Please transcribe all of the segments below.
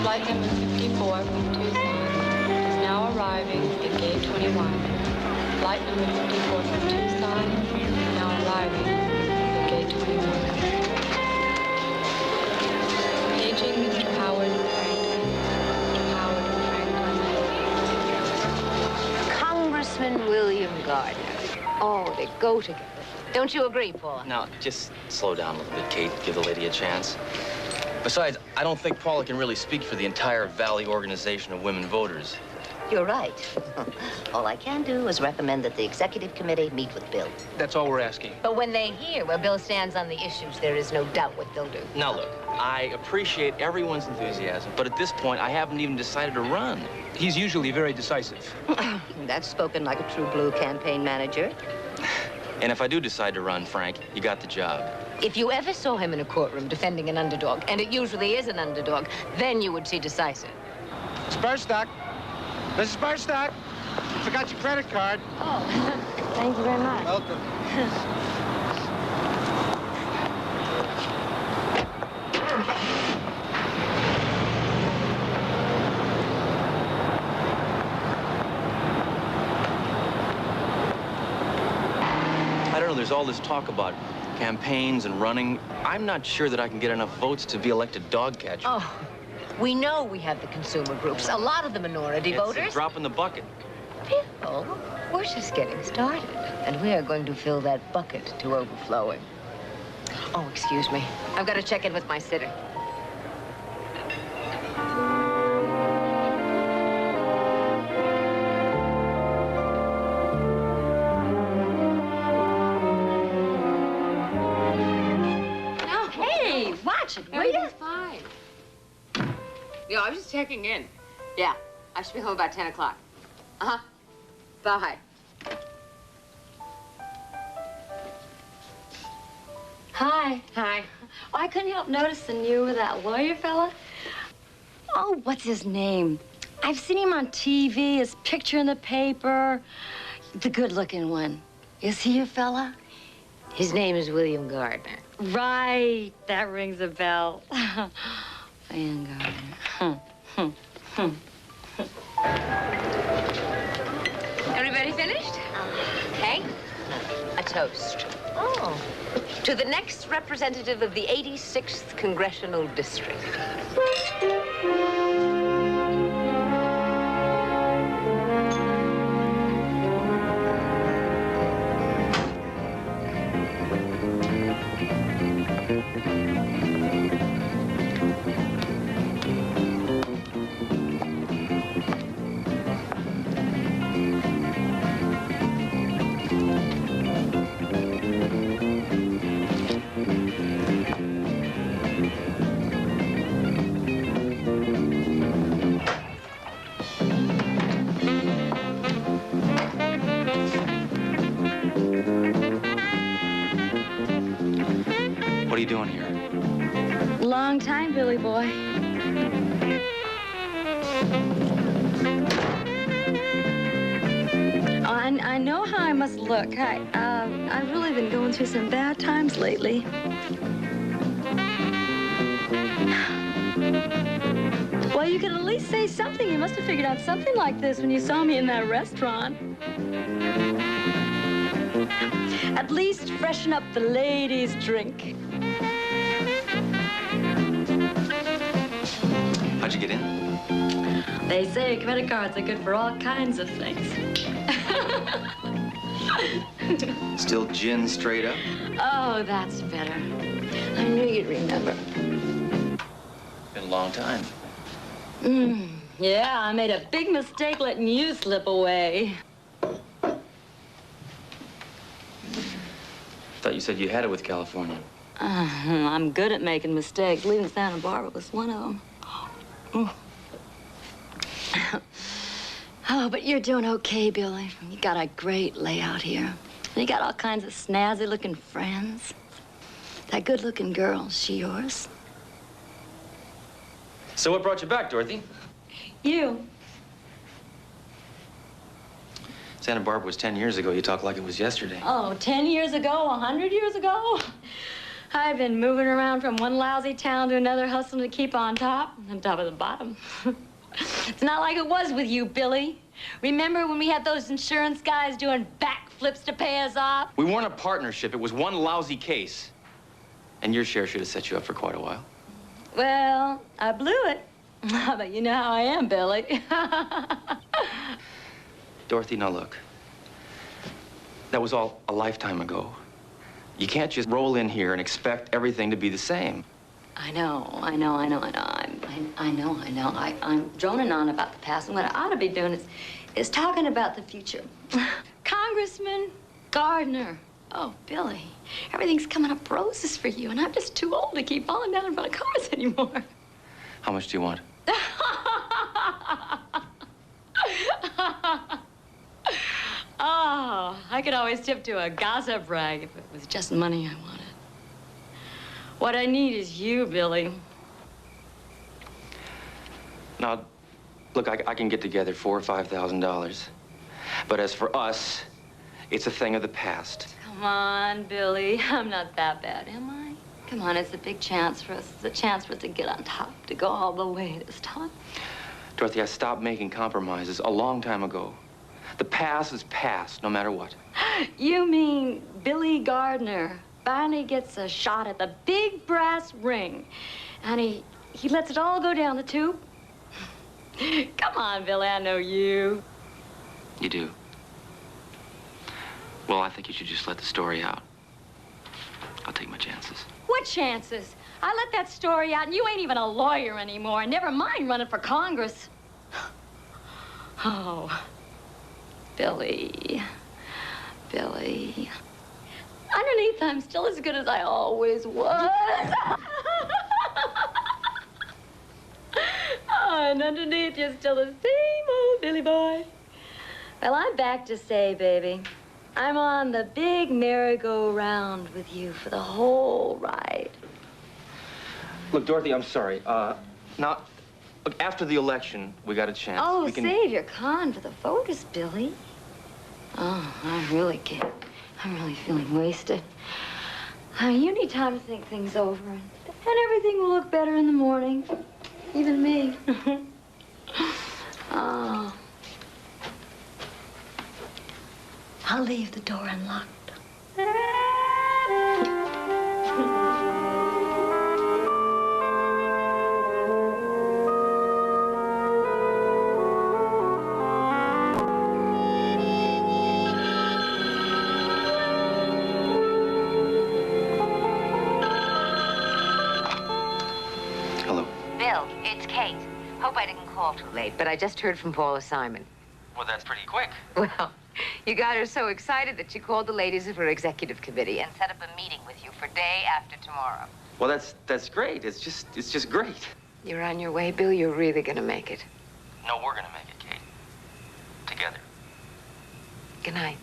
Flight number 54 from Tucson is now arriving at gate 21. Flight number 54 from Tucson is now arriving at gate 21. Paging Mr. Howard Franklin. Mr. Howard Franklin. Congressman William Gardner. Oh, they go together. Don't you agree, Paula? Now, just slow down a little bit, Kate. Give the lady a chance. Besides, I don't think Paula can really speak for the entire Valley Organization of Women Voters. You're right. All I can do is recommend that the executive committee meet with Bill. That's all we're asking. But when they hear where Bill stands on the issues, there is no doubt what they'll do. Now, look, I appreciate everyone's enthusiasm, but at this point, I haven't even decided to run. He's usually very decisive. That's spoken like a true blue campaign manager. And if I do decide to run, Frank, you got the job. If you ever saw him in a courtroom defending an underdog, and it usually is an underdog, then you would see decisive. Spurstock. Mrs. Spurstock, you forgot your credit card. Oh, thank you very much. Welcome. I don't know, there's all this talk about campaigns and running. I'm not sure that I can get enough votes to be elected dog catcher. Oh, we know we have the consumer groups, a lot of the minority voters. It's a drop in the bucket. Bill, we're just getting started, and we are going to fill that bucket to overflowing. Oh, excuse me. I've got to check in with my sitter. Everything's fine. Yeah, I was just checking in. Yeah, I should be home about 10 o'clock. Uh-huh. Bye. Hi. Hi. Oh, I couldn't help noticing you with that lawyer fella. Oh, what's his name? I've seen him on TV, his picture in the paper. The good-looking one. Is he your fella? His name is William Gardner. Right. That rings a bell. William Gardner. Everybody finished? Okay. A toast. Oh. To the next representative of the 86th Congressional District. What are you doing here? Long time, Billy boy. I know how I must look. I've really been going through some bad times lately. Well, you could at least say something. You must have figured out something like this when you saw me in that restaurant. At least freshen up the ladies' drink. How'd you get in? They say credit cards are good for all kinds of things. Still gin straight up? Oh, that's better. I knew you'd remember. Been a long time. Yeah, I made a big mistake letting you slip away. Thought you said you had it with California. I'm good at making mistakes. Leaving Santa Barbara was one of them. Oh, but you're doing okay, Billy. You got a great layout here. You got all kinds of snazzy-looking friends. That good-looking girl, is she yours? So what brought you back, Dorothy? You. Santa Barbara was 10 years ago. You talk like it was yesterday. Oh, 10 years ago, 100 years ago? I've been moving around from one lousy town to another, hustling to keep on top of the bottom. It's not like it was with you, Billy. Remember when we had those insurance guys doing backflips to pay us off? We weren't a partnership. It was one lousy case. And your share should have set you up for quite a while. Well, I blew it. But you know how I am, Billy. Dorothy, now look. That was all a lifetime ago. You can't just roll in here and expect everything to be the same. I know. I'm droning on about the past, and what I ought to be doing is talking about the future. Congressman Gardner. Oh, Billy, everything's coming up roses for you, and I'm just too old to keep falling down in front of cars anymore. How much do you want? Oh, I could always tip to a gossip rag if it was just money I wanted. What I need is you, Billy. Now, look, I can get together $4,000 or $5,000. But as for us, it's a thing of the past. Come on, Billy. I'm not that bad, am I? Come on, it's a big chance for us. It's a chance for us to get on top, to go all the way this time. Dorothy, I stopped making compromises a long time ago. The past is past, no matter what. You mean Billy Gardner finally gets a shot at the big brass ring, and he lets it all go down the tube? Come on, Billy, I know you. You do? Well, I think you should just let the story out. I'll take my chances. What chances? I let that story out, and you ain't even a lawyer anymore, and never mind running for Congress. Oh, Billy. Underneath, I'm still as good as I always was. Oh, and underneath, you're still the same old Billy boy. Well, I'm back to say, baby, I'm on the big merry-go-round with you for the whole ride. Look, Dorothy, I'm sorry. Now, look, after the election, we got a chance. Oh, we can... save your con for the voters, Billy. Oh, I really can't. I'm really feeling wasted. You need time to think things over, and everything will look better in the morning. Even me. Oh. I'll leave the door unlocked. Bill, it's Kate. Hope I didn't call too late, but I just heard from Paula Simon. Well, that's pretty quick. Well, you got her so excited that she called the ladies of her executive committee and set up a meeting with you for day after tomorrow. Well, that's great. It's just great. You're on your way, Bill. You're really gonna make it. No, we're gonna make it, Kate. Together. Good night.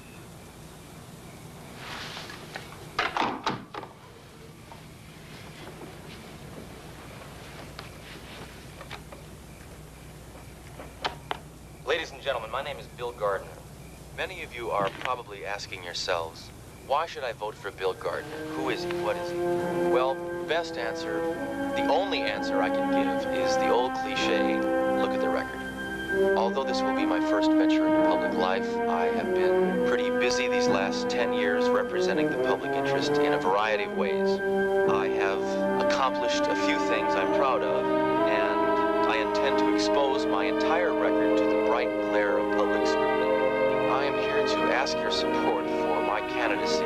Ladies and gentlemen, my name is Bill Gardner. Many of you are probably asking yourselves, why should I vote for Bill Gardner? Who is he? What is he? Well, best answer, the only answer I can give is the old cliche, look at the record. Although this will be my first venture into public life, I have been pretty busy these last 10 years representing the public interest in a variety of ways. I have accomplished a few things I'm proud of, and I intend to expose my entire record to the bright glare of public scrutiny. I am here to ask your support for my candidacy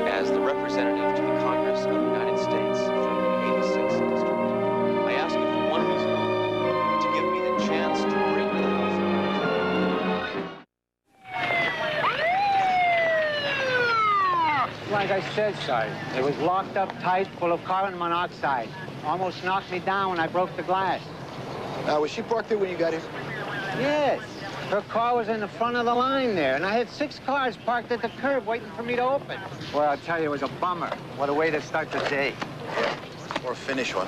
as the representative to the Congress of the United States from the 86th District. I ask you for one reason only, to give me the chance to bring to the House of Come on, guys. I said, Sergeant. It was locked up tight, full of carbon monoxide. Almost knocked me down when I broke the glass. Now, was she parked there when you got here? Yes. Her car was in the front of the line there, and I had 6 cars parked at the curb waiting for me to open. Well, I'll tell you, it was a bummer. What a way to start the day. Or finish one.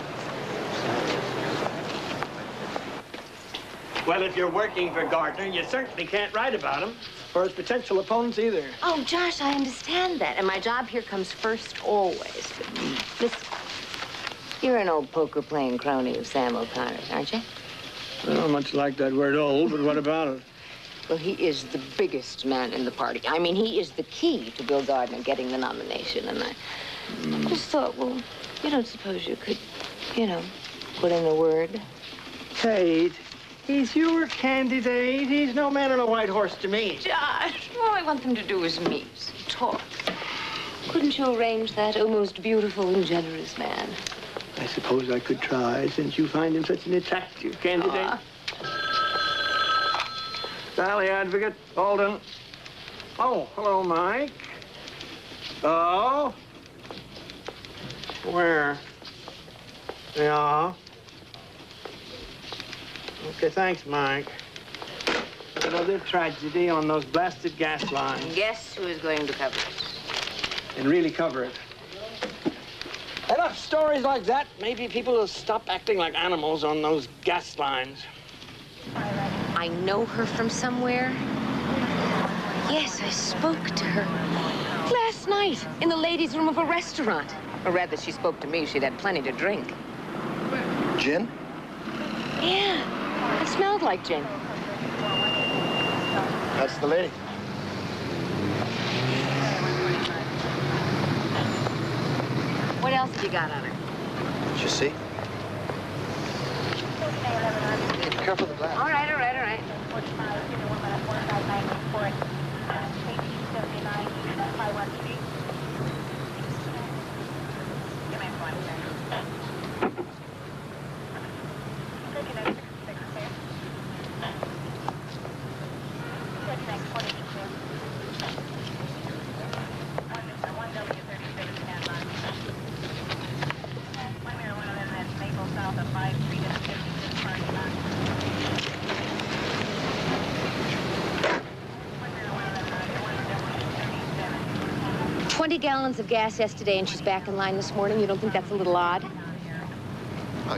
Well, if you're working for Gardner, you certainly can't write about him, or his potential opponents either. Oh, Josh, I understand that. And my job here comes first always. But listen, you're an old poker-playing crony of Sam O'Connor's, aren't you? Well, much like that word old, but what about it? Well, he is the biggest man in the party. I mean, he is the key to Bill Gardner getting the nomination. And I just thought, well, you don't suppose you could, put in a word? Kate, he's your candidate. He's no man on a white horse to me. Josh, all I want them to do is meet, talk. Couldn't you arrange that, oh, most beautiful and generous man? I suppose I could try, since you find him such an attractive candidate. Sally Advocate, Alden. Oh, hello, Mike. Oh? Where? Yeah. Okay, thanks, Mike. Another tragedy on those blasted gas lines. Guess who is going to cover it? And really cover it. Enough stories like that. Maybe people will stop acting like animals on those gas lines. I know her from somewhere. Yes, I spoke to her last night in the ladies' room of a restaurant. Or rather, she spoke to me. She'd had plenty to drink. Gin? Yeah, it smelled like gin. That's the lady. What else have you got on her? Did you see? Be careful of the glass. All right. 20 gallons of gas yesterday, and she's back in line this morning. You don't think that's a little odd?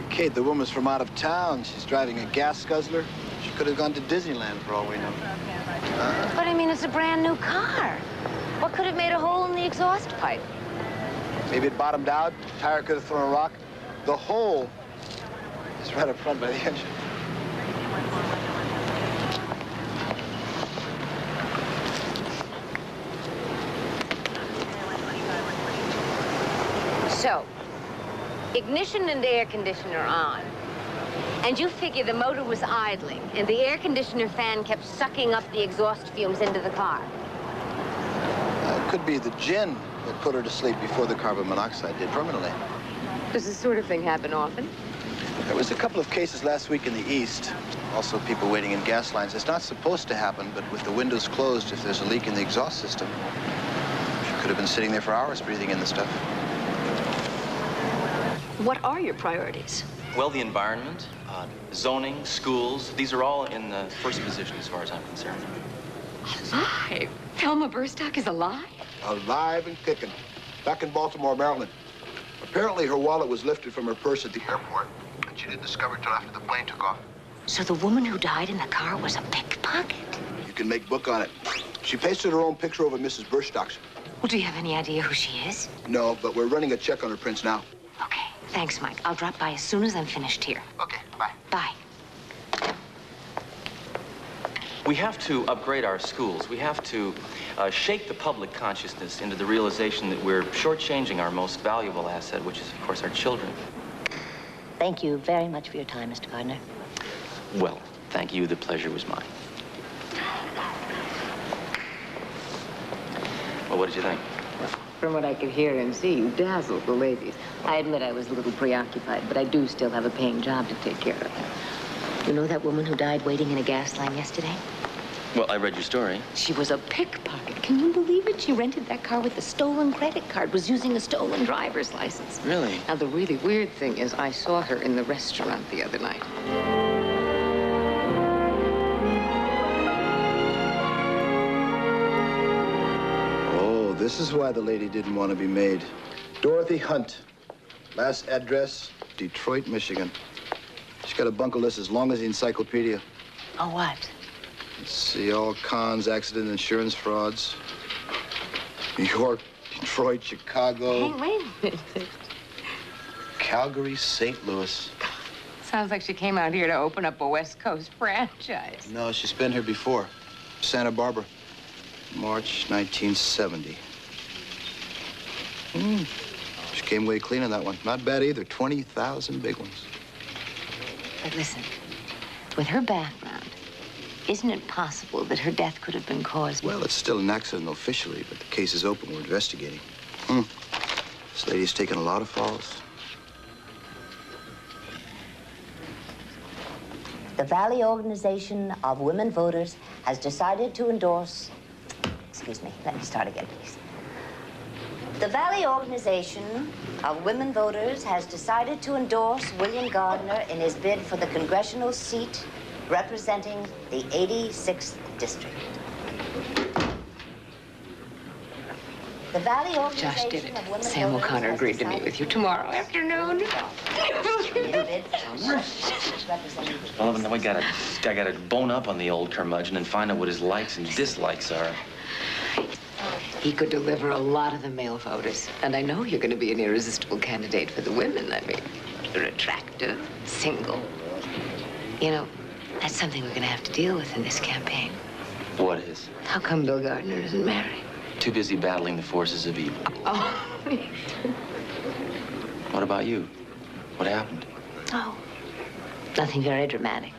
Kate, the woman's from out of town. She's driving a gas guzzler. She could have gone to Disneyland for all we know. But I mean, it's a brand new car. What could have made a hole in the exhaust pipe? Maybe it bottomed out. The tire could have thrown a rock. The hole is right up front by the engine. So, ignition and air conditioner on. And you figure the motor was idling, and the air conditioner fan kept sucking up the exhaust fumes into the car. It could be the gin that put her to sleep before the carbon monoxide did permanently. Does this sort of thing happen often? There was a couple of cases last week in the East. Also people waiting in gas lines. It's not supposed to happen, but with the windows closed, if there's a leak in the exhaust system, she could have been sitting there for hours breathing in the stuff. What are your priorities? Well, the environment, zoning, schools, these are all in the first position as far as I'm concerned. Alive? Thelma Burstock is alive? Alive and kicking. Back in Baltimore, Maryland. Apparently her wallet was lifted from her purse at the airport, and she didn't discover it till after the plane took off. So the woman who died in the car was a pickpocket? You can make book on it. She pasted her own picture over Mrs. Burstock's. Well, do you have any idea who she is? No, but we're running a check on her prints now. Okay. Thanks, Mike. I'll drop by as soon as I'm finished here. Okay, bye. Bye. We have to upgrade our schools. We have to shake the public consciousness into the realization that we're shortchanging our most valuable asset, which is, of course, our children. Thank you very much for your time, Mr. Gardner. Well, thank you. The pleasure was mine. Well, what did you think? From what I could hear and see, you dazzled the ladies. I admit I was a little preoccupied, but I do still have a paying job to take care of. You know that woman who died waiting in a gas line yesterday? Well, I read your story. She was a pickpocket. Can you believe it? She rented that car with a stolen credit card, was using a stolen driver's license. Really? Now, the really weird thing is I saw her in the restaurant the other night. Oh, this is why the lady didn't want to be made. Dorothy Hunt. Last address, Detroit, Michigan. She's got a bunker list as long as the encyclopedia. Oh, what? Let's see, all cons, accident, insurance frauds. New York, Detroit, Chicago. Hey, wait a minute. Calgary, St. Louis. Sounds like she came out here to open up a West Coast franchise. No, she's been here before. Santa Barbara, March 1970. She came away clean on that one. Not bad either. 20,000 big ones. But listen, with her background, isn't it possible that her death could have been caused? Well, it's still an accident officially, but the case is open. We're investigating. This lady's taken a lot of falls. The Valley Organization of Women Voters has decided to endorse... Excuse me, let me start again, please. The Valley Organization of Women Voters has decided to endorse William Gardner in his bid for the congressional seat representing the 86th District. The Valley Organization Josh did it. of Women Sam Voters O'Connor has agreed to meet decided with you tomorrow afternoon. Well, then I gotta bone up on the old curmudgeon and find out what his likes and dislikes are. He could deliver a lot of the male voters. And I know you're going to be an irresistible candidate for the women. I mean, you're attractive, single. You know, that's something we're going to have to deal with in this campaign. What is? How come Bill Gardner isn't married? Too busy battling the forces of evil. Oh. What about you? What happened? Oh, nothing very dramatic.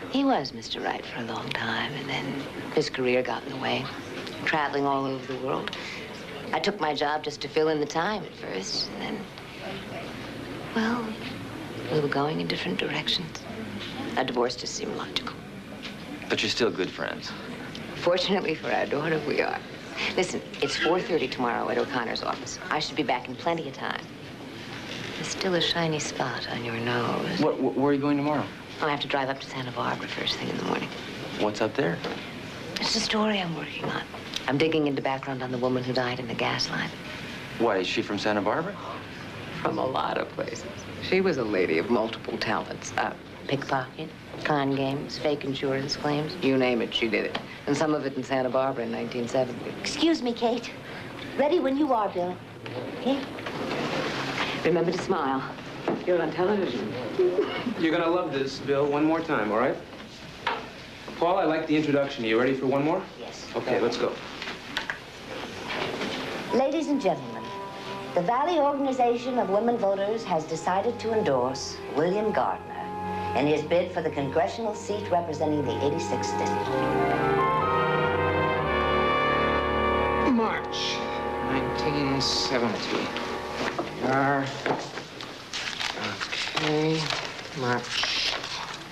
He was Mr. Right for a long time, and then his career got in the way, traveling all over the world. I took my job just to fill in the time at first, and then, well, we were going in different directions. A divorce just seemed logical. But you're still good friends. Fortunately for our daughter, we are. Listen, it's 4:30 tomorrow at O'Connor's office. I should be back in plenty of time. There's still a shiny spot on your nose. Where are you going tomorrow? I have to drive up to Santa Barbara first thing in the morning. What's up there? It's a story I'm working on. I'm digging into background on the woman who died in the gas line. Why, is she from Santa Barbara? From a lot of places. She was a lady of multiple talents. Pickpocket, con games, fake insurance claims, you name it, she did it. And some of it in Santa Barbara in 1970. Excuse me, Kate. Ready when you are, Bill. Okay? Remember to smile. You're on television. You're gonna love this, Bill. One more time, all right? Paul, I like the introduction. Are you ready for one more? Yes. Okay, let's go. Ladies and gentlemen, the Valley Organization of Women Voters has decided to endorse William Gardner in his bid for the congressional seat representing the 86th District. March 1970. Okay, March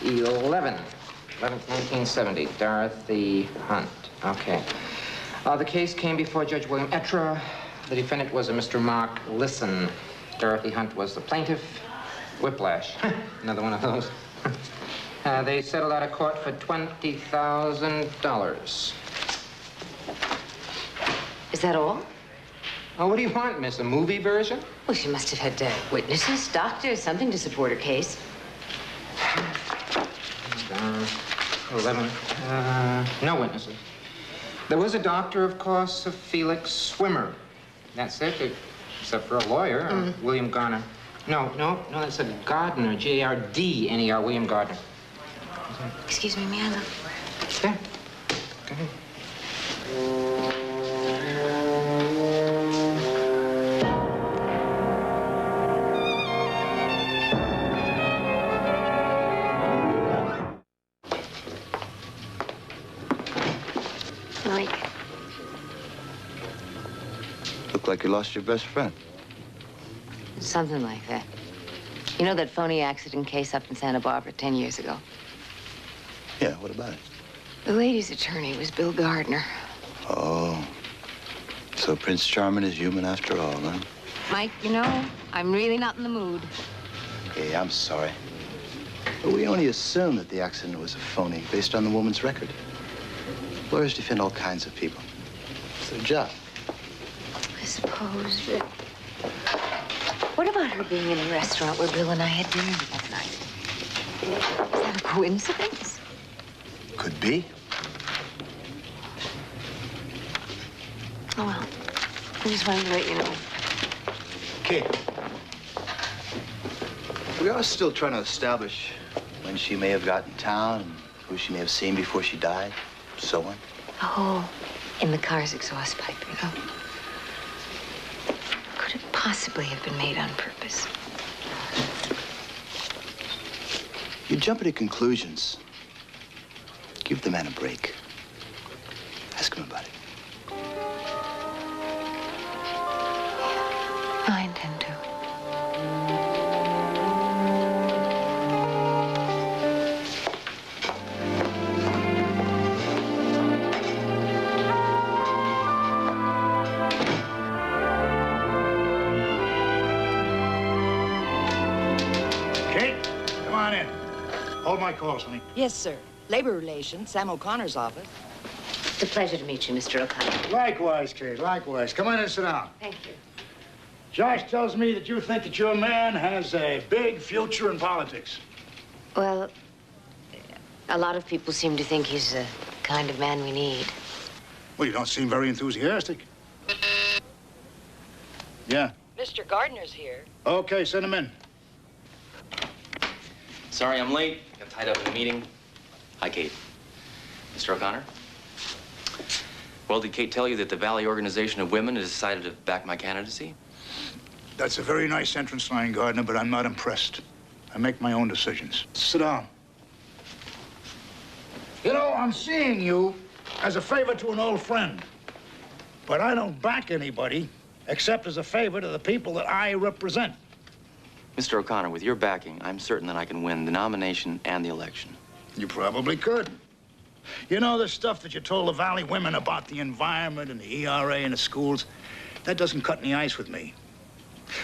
11th, 1970. Dorothy Hunt. Okay. The case came before Judge William Etra. The defendant was a Mr. Mark Lisson. Dorothy Hunt was the plaintiff. Whiplash. Another one of those. They settled out of court for $20,000. Is that all? Oh, what do you want, miss? A movie version? Well, she must have had witnesses, doctors, something to support her case. 11. No witnesses. There was a doctor, of course, of Felix Swimmer. That's it, except for a lawyer, William Gardner. No, that's a Gardner, Gardner, William Gardner. Excuse me, may I look? Yeah. Go ahead. Mike. Look like you lost your best friend. Something like that. You know that phony accident case up in Santa Barbara 10 years ago? Yeah, what about it? The lady's attorney was Bill Gardner. Oh. So Prince Charming is human after all, huh? Mike, you know, I'm really not in the mood. Hey, I'm sorry. But we only assume that the accident was a phony based on the woman's record. Lawyers defend all kinds of people. It's their job. I suppose, but... What about her being in the restaurant where Bill and I had dinner that night? Is that a coincidence? Could be. Oh, well. I just wanted to let you know. Kate. We are still trying to establish when she may have gotten in town and who she may have seen before she died, so on. A hole in the car's exhaust pipe, you know? Could it possibly have been made on purpose? You jump to conclusions. Give the man a break. Ask him about it. I intend to. Kate, come on in. Hold my calls, honey. Yes, sir. Labor Relations, Sam O'Connor's office. It's a pleasure to meet you, Mr. O'Connor. Likewise, Kate, likewise. Come on in and sit down. Thank you. Josh tells me that you think that your man has a big future in politics. Well, a lot of people seem to think he's the kind of man we need. Well, you don't seem very enthusiastic. Yeah. Mr. Gardner's here. Okay, send him in. Sorry I'm late. Got tied up in a meeting. Hi, Kate. Mr. O'Connor? Well, did Kate tell you that the Valley Organization of Women has decided to back my candidacy? That's a very nice entrance line, Gardner, but I'm not impressed. I make my own decisions. Sit down. You know, I'm seeing you as a favor to an old friend. But I don't back anybody except as a favor to the people that I represent. Mr. O'Connor, with your backing, I'm certain that I can win the nomination and the election. You probably could. You know, the stuff that you told the Valley women about the environment and the ERA and the schools, that doesn't cut any ice with me.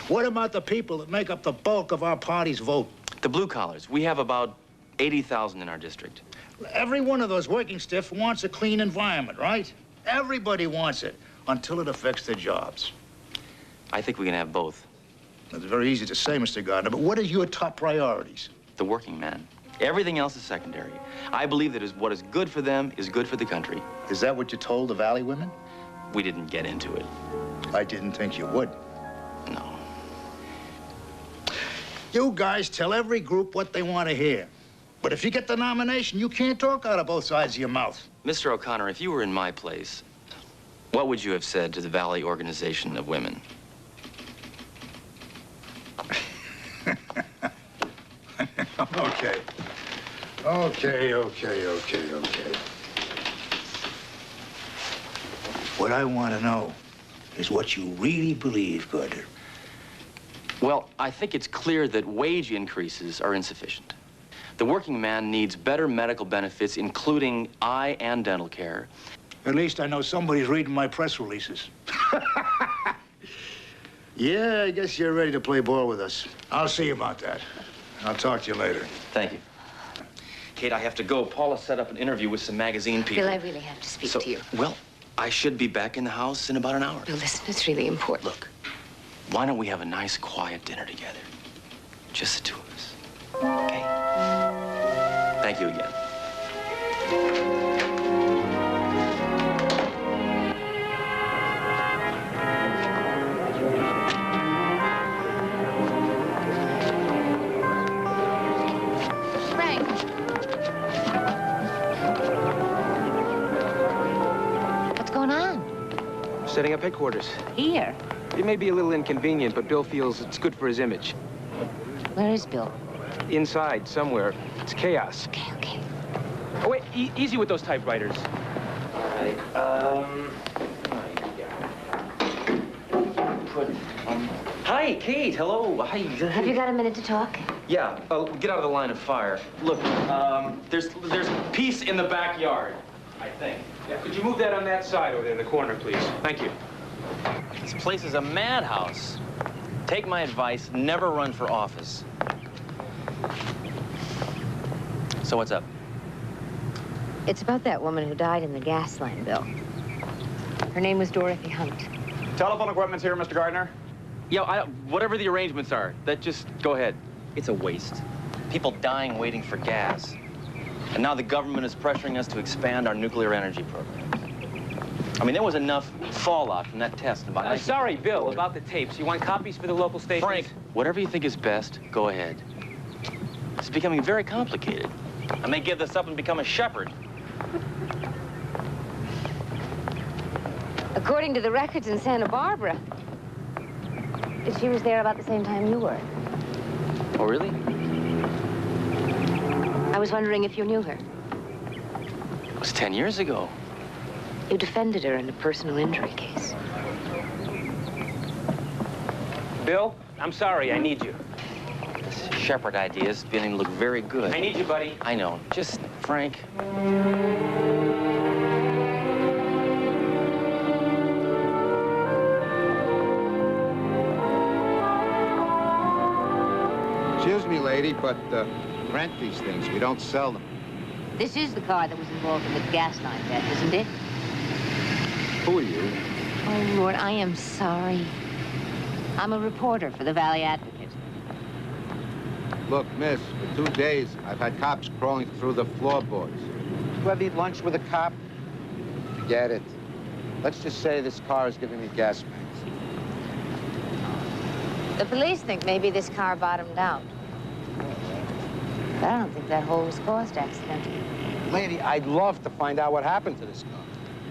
What about the people that make up the bulk of our party's vote? The blue collars. We have about 80,000 in our district. Every one of those working stiff wants a clean environment, right? Everybody wants it, until it affects their jobs. I think we can have both. It's very easy to say, Mr. Gardner, but what are your top priorities? The working man. Everything else is secondary. I believe that what is good for them is good for the country. Is that what you told the Valley women? We didn't get into it. I didn't think you would. No. You guys tell every group what they want to hear. But if you get the nomination, you can't talk out of both sides of your mouth. Mr. O'Connor, if you were in my place, what would you have said to the Valley Organization of Women? Okay. Okay. What I want to know is what you really believe, Gardner. Well, I think it's clear that wage increases are insufficient. The working man needs better medical benefits, including eye and dental care. At least I know somebody's reading my press releases. Yeah, I guess you're ready to play ball with us. I'll see about that. I'll talk to you later. Thank you. Kate, I have to go. Paula set up an interview with some magazine people. Bill, I really have to speak to you. Well, I should be back in the house in about an hour. Bill, listen, it's really important. Look, why don't we have a nice, quiet dinner together? Just the two of us, okay? Thank you again. Setting up headquarters. Here? It may be a little inconvenient, but Bill feels it's good for his image. Where is Bill? Inside, somewhere. It's chaos. Okay. Oh, wait, easy with those typewriters. Hi, Kate, hello. Hi. Have you got a minute to talk? Yeah, get out of the line of fire. Look, there's peace in the backyard. I think. Yeah, could you move that on that side over there in the corner, please? Thank you. This place is a madhouse. Take my advice, never run for office. So what's up? It's about that woman who died in the gas line, Bill. Her name was Dorothy Hunt. Telephone equipment's here, Mr. Gardner. Yeah, whatever the arrangements are, just go ahead. It's a waste. People dying waiting for gas. And now the government is pressuring us to expand our nuclear energy program. I mean, there was enough fallout from that test. Sorry, Bill, about the tapes. You want copies for the local stations? Frank, whatever you think is best, go ahead. It's becoming very complicated. I may give this up and become a shepherd. According to the records in Santa Barbara, she was there about the same time you were. Oh, really? I was wondering if you knew her. It was 10 years ago. You defended her in a personal injury case. Bill, I'm sorry, I need you. This shepherd idea is beginning to look very good. I need you, buddy. I know. Just, Frank. Excuse me, lady, but rent these things. We don't sell them. This is the car that was involved in the gas line theft, isn't it? Who are you? Oh, Lord, I am sorry. I'm a reporter for the Valley Advocate. Look, miss, for 2 days, I've had cops crawling through the floorboards. You ever eat lunch with a cop? Forget it. Let's just say this car is giving me gas pains. The police think maybe this car bottomed out. But I don't think that hole was caused accidentally. Lady, I'd love to find out what happened to this car.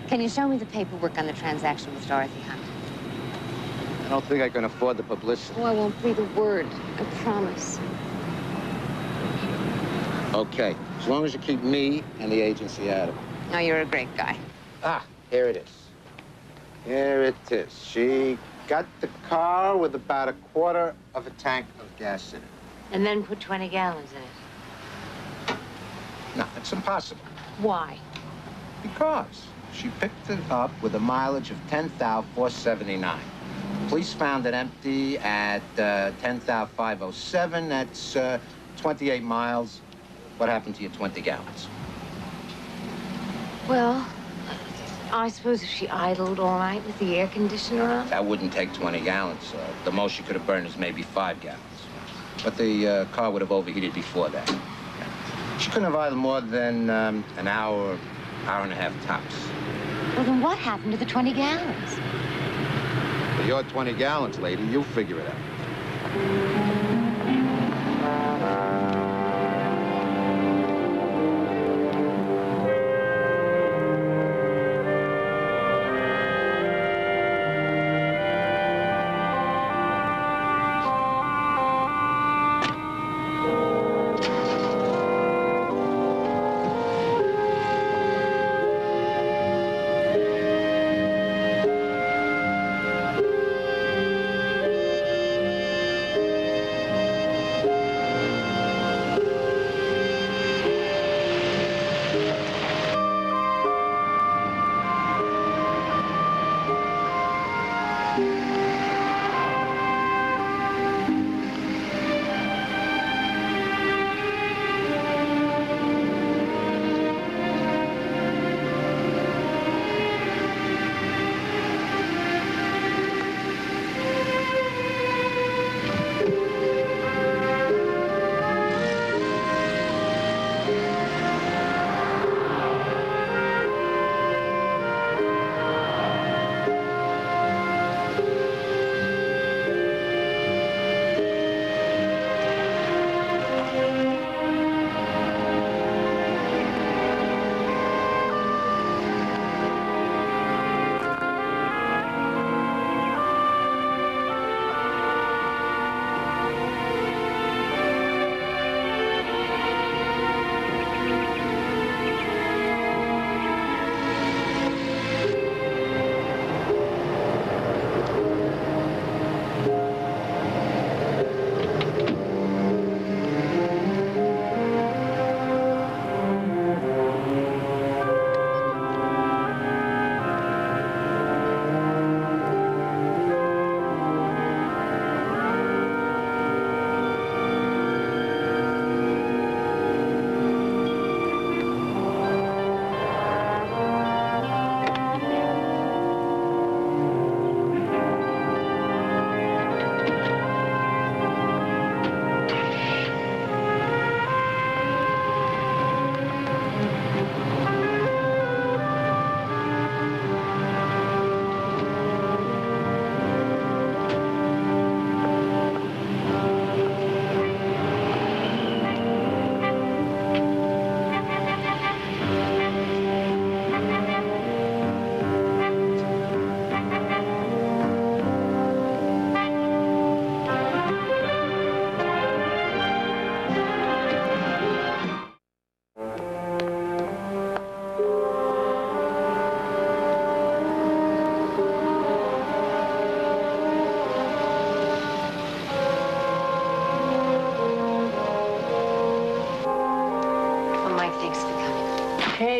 Can you show me the paperwork on the transaction with Dorothy Hunt? I don't think I can afford the publicity. Oh, I won't breathe a word. I promise. Okay, as long as you keep me and the agency out of it. No, you're a great guy. Ah, here it is. Here it is. She got the car with about 1/4 of a tank of gas in it. And then put 20 gallons in it. No, it's impossible. Why? Because she picked it up with a mileage of 10,479. Police found it empty at 10,507. That's 28 miles. What happened to your 20 gallons? Well, I suppose if she idled all night with the air conditioner on. That wouldn't take 20 gallons. The most she could have burned is maybe 5 gallons. But the car would have overheated before that. She couldn't have idled more than an hour, hour and a half tops. Well, then what happened to the 20 gallons? For your 20 gallons, lady, you figure it out.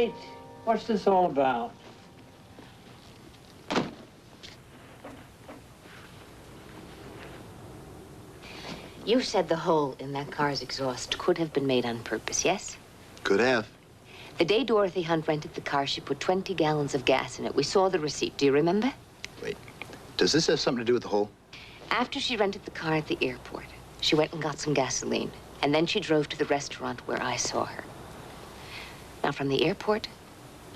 Kate, what's this all about? You said the hole in that car's exhaust could have been made on purpose, yes? Could have. The day Dorothy Hunt rented the car, she put 20 gallons of gas in it. We saw the receipt. Do you remember? Wait, does this have something to do with the hole? After she rented the car at the airport, she went and got some gasoline. And then she drove to the restaurant where I saw her. Now, from the airport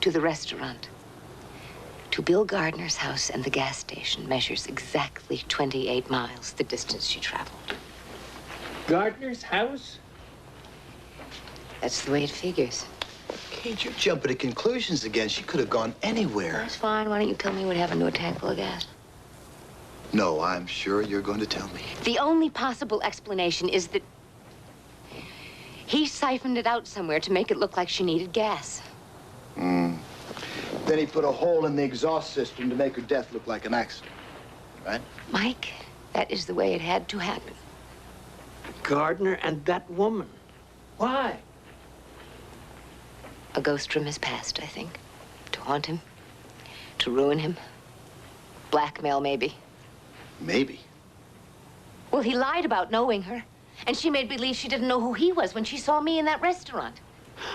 to the restaurant to Bill Gardner's house and the gas station measures exactly 28 miles, the distance she traveled. Gardner's house? That's the way it figures. Kate, you're jumping to conclusions again. She could have gone anywhere. That's fine. Why don't you tell me what happened to a tank full of gas? No, I'm sure you're going to tell me. The only possible explanation is that he siphoned it out somewhere to make it look like she needed gas. Then he put a hole in the exhaust system to make her death look like an accident, right? Mike, that is the way it had to happen. Gardner and that woman. Why? A ghost from his past, I think. To haunt him. To ruin him. Blackmail, maybe. Maybe. Well, he lied about knowing her. And she made believe she didn't know who he was when she saw me in that restaurant.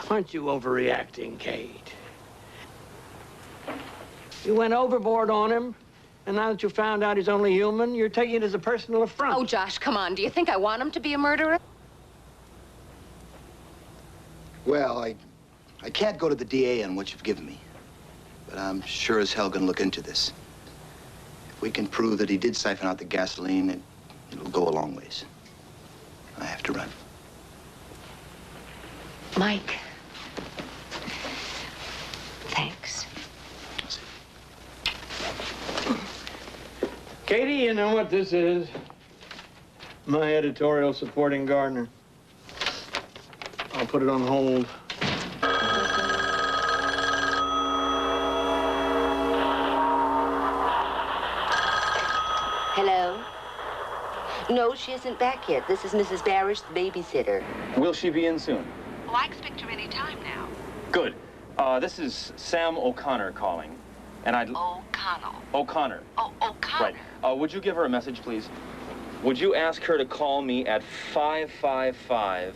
Aren't you overreacting, Kate? You went overboard on him, and now that you found out he's only human, you're taking it as a personal affront. Oh, Josh, come on. Do you think I want him to be a murderer? Well, I can't go to the DA on what you've given me, but I'm sure as hell gonna look into this. If we can prove that he did siphon out the gasoline, it'll go a long ways. I have to run. Mike. Thanks. Katie, you know what this is? My editorial supporting Gardner. I'll put it on hold. Hello? No, she isn't back yet. This is Mrs. Barish, the babysitter. Will she be in soon? Oh, I expect her any time now. Good. This is Sam O'Connor calling, and I'd... O'Connell. O'Connor. Oh, O'Connor. Right. Would you give her a message, please? Would you ask her to call me at 555-2470?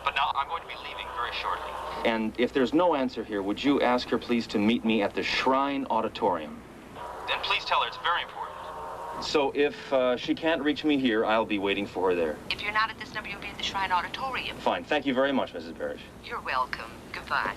But now I'm going to be leaving very shortly. And if there's no answer here, would you ask her, please, to meet me at the Shrine Auditorium? Then please tell her it's very important. So if she can't reach me here, I'll be waiting for her there. If you're not at this number, you'll be at the Shrine Auditorium. Fine. Thank you very much, Mrs. Barish. You're welcome. Goodbye.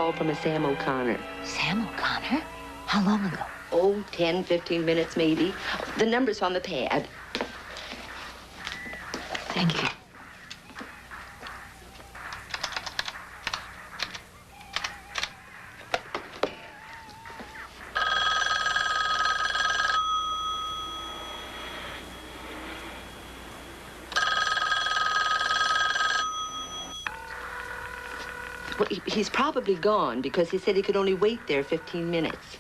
call from a Sam O'Connor. Sam O'Connor? How long ago? Oh, 10, 15 minutes maybe. The number's on the pad. Thank you. Well, he's probably gone because he said he could only wait there 15 minutes.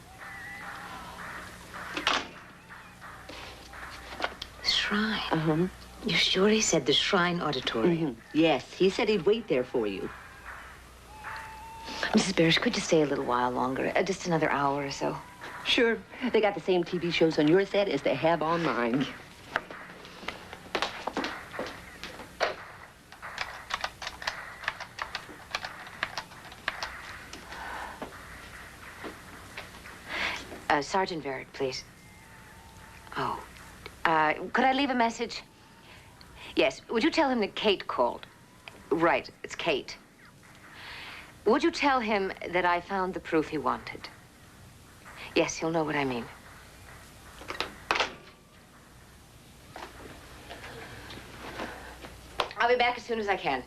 Shrine? Uh-huh. You sure he said the Shrine Auditorium? Yes, he said he'd wait there for you. Mrs. Barish, could you stay a little while longer? Just another hour or so? Sure. They got the same TV shows on your set as they have on mine. Sergeant Varick, please. Oh. Could I leave a message? Yes. Would you tell him that Kate called? Right. It's Kate. Would you tell him that I found the proof he wanted? Yes, he'll know what I mean. I'll be back as soon as I can.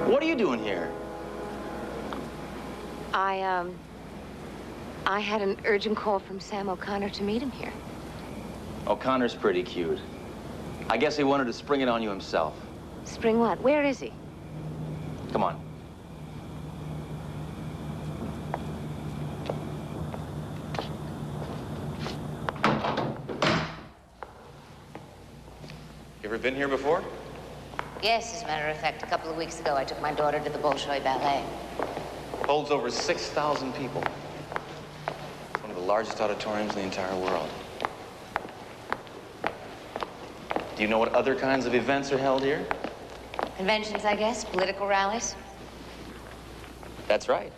What are you doing here? I had an urgent call from Sam O'Connor to meet him here. O'Connor's pretty cute. I guess he wanted to spring it on you himself. Spring what? Where is he? Come on. You ever been here before? Yes, as a matter of fact, a couple of weeks ago, I took my daughter to the Bolshoi Ballet. Holds over 6,000 people. It's one of the largest auditoriums in the entire world. Do you know what other kinds of events are held here? Conventions, I guess, political rallies. That's right.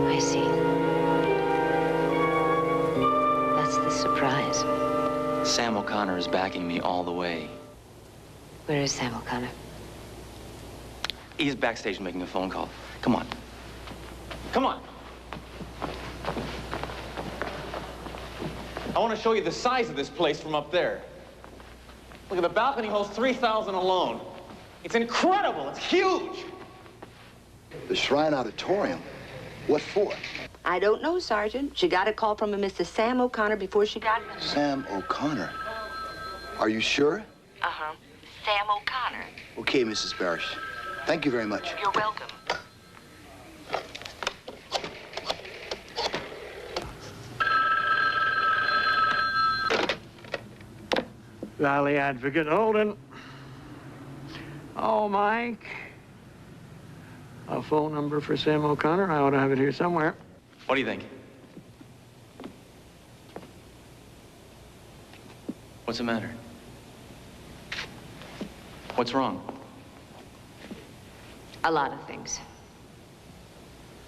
I see. That's the surprise. Sam O'Connor is backing me all the way. Where is Sam O'Connor? He's backstage making a phone call. Come on. Come on. I want to show you the size of this place from up there. Look at the balcony holds 3,000 alone. It's incredible. It's huge. The Shrine Auditorium? What for? I don't know, Sergeant. She got a call from a Mr. Sam O'Connor before she got... Sam O'Connor? Are you sure? Uh-huh. Sam O'Connor. Okay, Mrs. Barish. Thank you very much. You're welcome. Valley Advocate Holden. Oh, Mike. A phone number for Sam O'Connor. I ought to have it here somewhere. What do you think? What's the matter? What's wrong? A lot of things.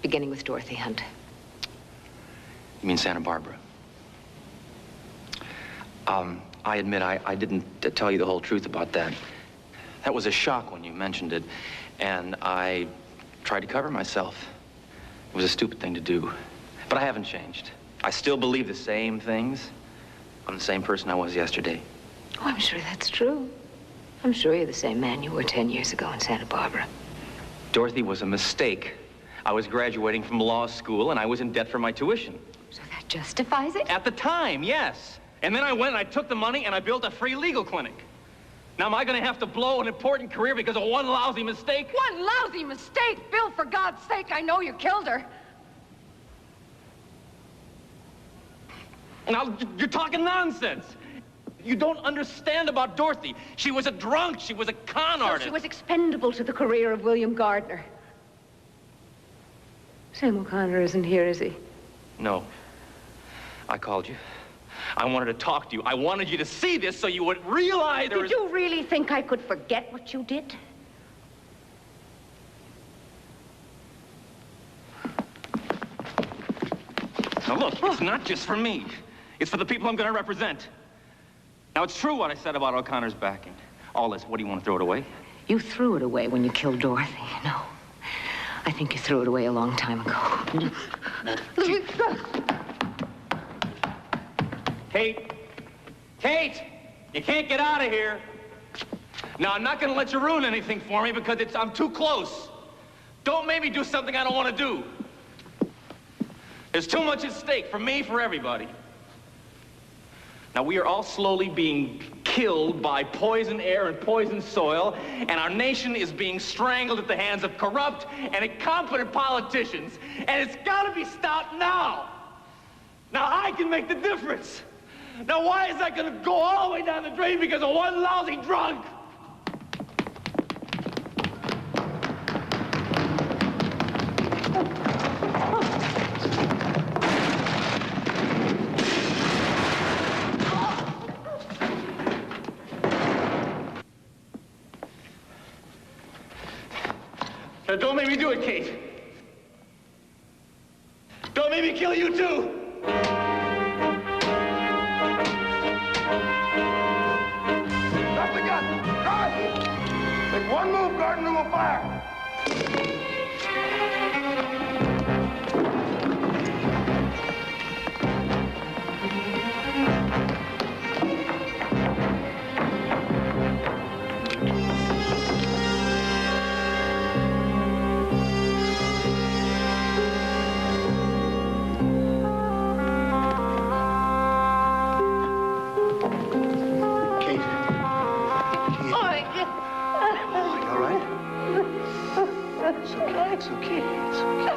Beginning with Dorothy Hunt. You mean Santa Barbara? I admit I didn't tell you the whole truth about that. That was a shock when you mentioned it, and I tried to cover myself. It was a stupid thing to do. But I haven't changed. I still believe the same things. I'm the same person I was yesterday. Oh, I'm sure that's true. I'm sure you're the same man you were 10 years ago in Santa Barbara. Dorothy was a mistake. I was graduating from law school, and I was in debt for my tuition. So that justifies it? At the time, yes. And then I went and I took the money and I built a free legal clinic. Now, am I going to have to blow an important career because of one lousy mistake? One lousy mistake? Bill, for God's sake, I know you killed her. Now, you're talking nonsense. You don't understand about Dorothy. She was a drunk. She was a con artist. She was expendable to the career of William Gardner. Sam O'Connor isn't here, is he? No. I called you. I wanted to talk to you. I wanted you to see this so you would realize Did you really think I could forget what you did? Now, look, it's not just for me. It's for the people I'm going to represent. Now, it's true what I said about O'Connor's backing. All this, what do you want to throw it away? You threw it away when you killed Dorothy. No. I think you threw it away a long time ago. Kate! Kate! You can't get out of here. Now, I'm not going to let you ruin anything for me because I'm too close. Don't make me do something I don't want to do. There's too much at stake for me, for everybody. Now, we are all slowly being killed by poison air and poison soil, and our nation is being strangled at the hands of corrupt and incompetent politicians, and it's got to be stopped now. Now, I can make the difference. Now, why is that going to go all the way down the drain because of one lousy drunk? Now, don't make me do it, Kate. Don't make me kill you, too. Stop the gun! Guard! Make one move, Gardner will fire. It's okay. It's okay.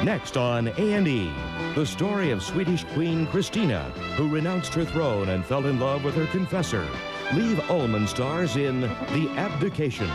Next on A&E, the story of Swedish Queen Christina, who renounced her throne and fell in love with her confessor. Liv Ullmann stars in The Abdication.